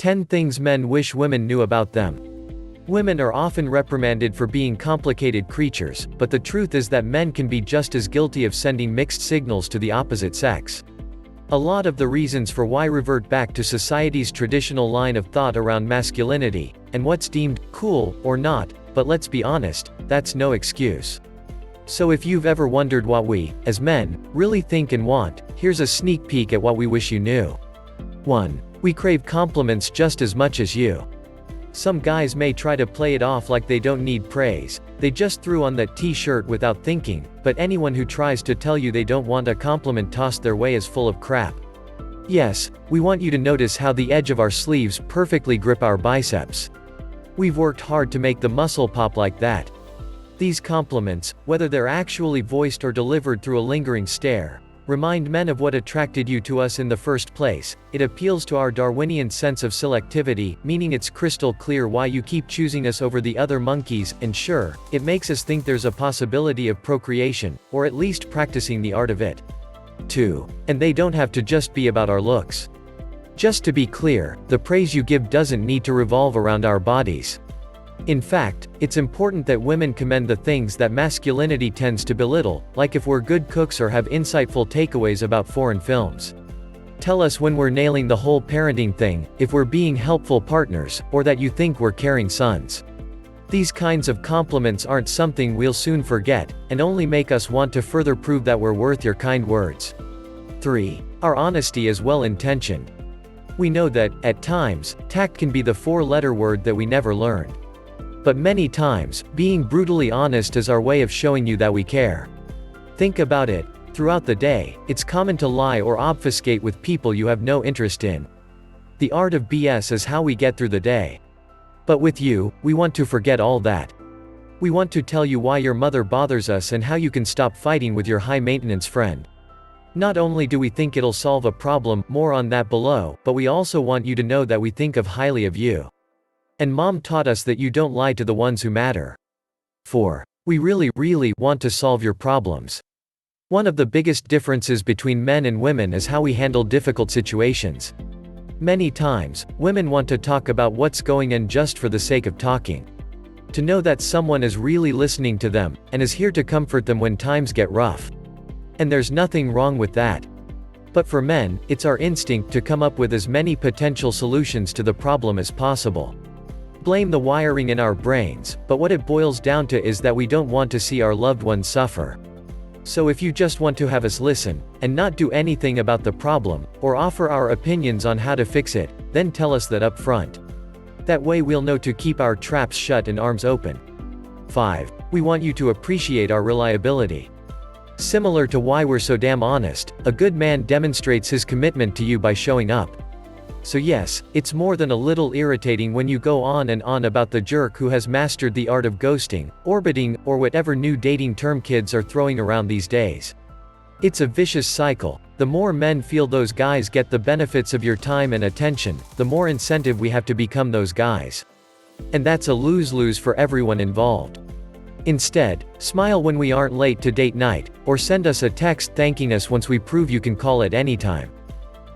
10 things men wish women knew about them. Women are often reprimanded for being complicated creatures, but the truth is that men can be just as guilty of sending mixed signals to the opposite sex. A lot of the reasons for why revert back to society's traditional line of thought around masculinity, and what's deemed cool or not, but let's be honest, that's no excuse. So if you've ever wondered what we, as men, really think and want, here's a sneak peek at what we wish you knew. 1. We crave compliments just as much as you. Some guys may try to play it off like they don't need praise, they just threw on that t-shirt without thinking, but anyone who tries to tell you they don't want a compliment tossed their way is full of crap. Yes, we want you to notice how the edge of our sleeves perfectly grip our biceps. We've worked hard to make the muscle pop like that. These compliments, whether they're actually voiced or delivered through a lingering stare, remind men of what attracted you to us in the first place. It appeals to our Darwinian sense of selectivity, meaning it's crystal clear why you keep choosing us over the other monkeys, and sure, it makes us think there's a possibility of procreation, or at least practicing the art of it. 2. And they don't have to just be about our looks. Just to be clear, the praise you give doesn't need to revolve around our bodies. In fact, it's important that women commend the things that masculinity tends to belittle, like if we're good cooks or have insightful takeaways about foreign films. Tell us when we're nailing the whole parenting thing, if we're being helpful partners, or that you think we're caring sons. These kinds of compliments aren't something we'll soon forget, and only make us want to further prove that we're worth your kind words. 3. Our honesty is well-intentioned. We know that, at times, tact can be the four-letter word that we never learned. But many times, being brutally honest is our way of showing you that we care. Think about it. Throughout the day, it's common to lie or obfuscate with people you have no interest in. The art of BS is how we get through the day. But with you, we want to forget all that. We want to tell you why your mother bothers us and how you can stop fighting with your high-maintenance friend. Not only do we think it'll solve a problem, more on that below, but we also want you to know that we think highly of you. And mom taught us that you don't lie to the ones who matter. 4. We really want to solve your problems. One of the biggest differences between men and women is how we handle difficult situations. Many times, women want to talk about what's going on just for the sake of talking. To know that someone is really listening to them, and is here to comfort them when times get rough. And there's nothing wrong with that. But for men, it's our instinct to come up with as many potential solutions to the problem as possible. Blame the wiring in our brains, but what it boils down to is that we don't want to see our loved ones suffer. So if you just want to have us listen, and not do anything about the problem, or offer our opinions on how to fix it, then tell us that up front. That way we'll know to keep our traps shut and arms open. 5. We want you to appreciate our reliability. Similar to why we're so damn honest, a good man demonstrates his commitment to you by showing up. So yes, it's more than a little irritating when you go on and on about the jerk who has mastered the art of ghosting, orbiting, or whatever new dating term kids are throwing around these days. It's a vicious cycle. The more men feel those guys get the benefits of your time and attention, the more incentive we have to become those guys. And that's a lose-lose for everyone involved. Instead, smile when we aren't late to date night, or send us a text thanking us once we prove you can call at any time.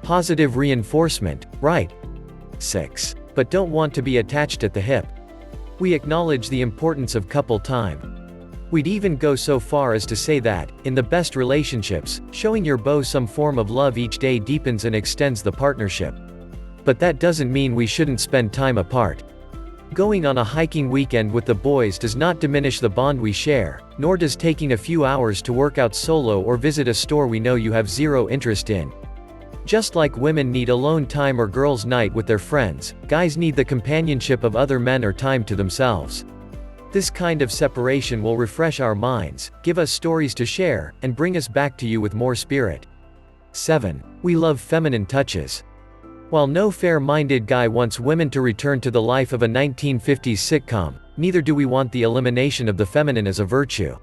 Positive reinforcement, right? 6. But don't want to be attached at the hip. We acknowledge the importance of couple time. We'd even go so far as to say that, in the best relationships, showing your beau some form of love each day deepens and extends the partnership. But that doesn't mean we shouldn't spend time apart. Going on a hiking weekend with the boys does not diminish the bond we share, nor does taking a few hours to work out solo or visit a store we know you have zero interest in. Just like women need alone time or girls' night with their friends, guys need the companionship of other men or time to themselves. This kind of separation will refresh our minds, give us stories to share, and bring us back to you with more spirit. 7. We love feminine touches. While no fair-minded guy wants women to return to the life of a 1950s sitcom, neither do we want the elimination of the feminine as a virtue.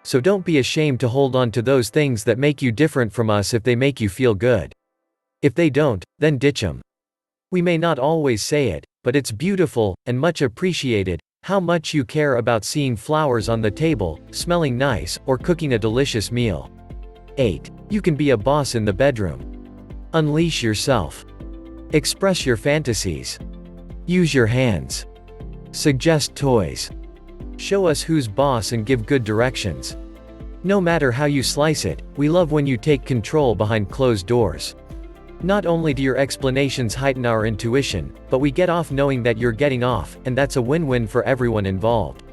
So don't be ashamed to hold on to those things that make you different from us if they make you feel good. If they don't, then ditch them. We may not always say it, but it's beautiful, and much appreciated, how much you care about seeing flowers on the table, smelling nice, or cooking a delicious meal. 8. You can be a boss in the bedroom. Unleash yourself. Express your fantasies. Use your hands. Suggest toys. Show us who's boss and give good directions. No matter how you slice it, we love when you take control behind closed doors. Not only do your explanations heighten our intuition, but we get off knowing that you're getting off, and that's a win-win for everyone involved.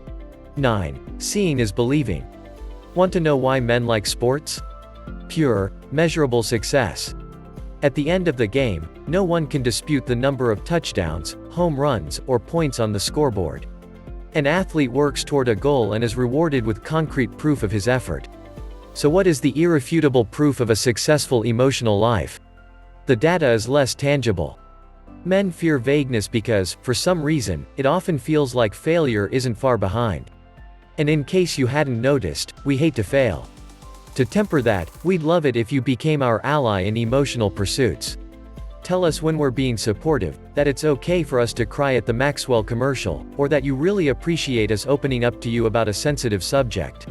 9. Seeing is believing. Want to know why men like sports? Pure, measurable success. At the end of the game, no one can dispute the number of touchdowns, home runs, or points on the scoreboard. An athlete works toward a goal and is rewarded with concrete proof of his effort. So what is the irrefutable proof of a successful emotional life? The data is less tangible. Men fear vagueness because, for some reason, it often feels like failure isn't far behind. And in case you hadn't noticed, we hate to fail. To temper that, we'd love it if you became our ally in emotional pursuits. Tell us when we're being supportive, that it's okay for us to cry at the Maxwell commercial, or that you really appreciate us opening up to you about a sensitive subject.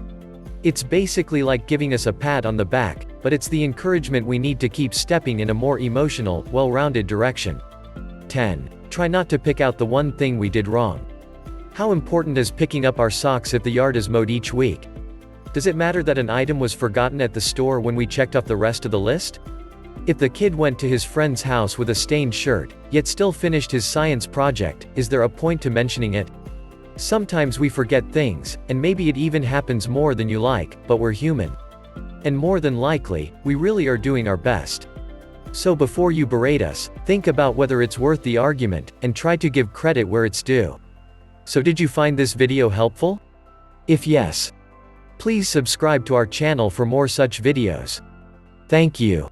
It's basically like giving us a pat on the back, but it's the encouragement we need to keep stepping in a more emotional, well-rounded direction. 10. Try not to pick out the one thing we did wrong. How important is picking up our socks if the yard is mowed each week? Does it matter that an item was forgotten at the store when we checked off the rest of the list? If the kid went to his friend's house with a stained shirt, yet still finished his science project, is there a point to mentioning it? Sometimes we forget things, and maybe it even happens more than you like, but we're human. And more than likely, we really are doing our best. So before you berate us, think about whether it's worth the argument, and try to give credit where it's due. So did you find this video helpful? If yes, please subscribe to our channel for more such videos. Thank you.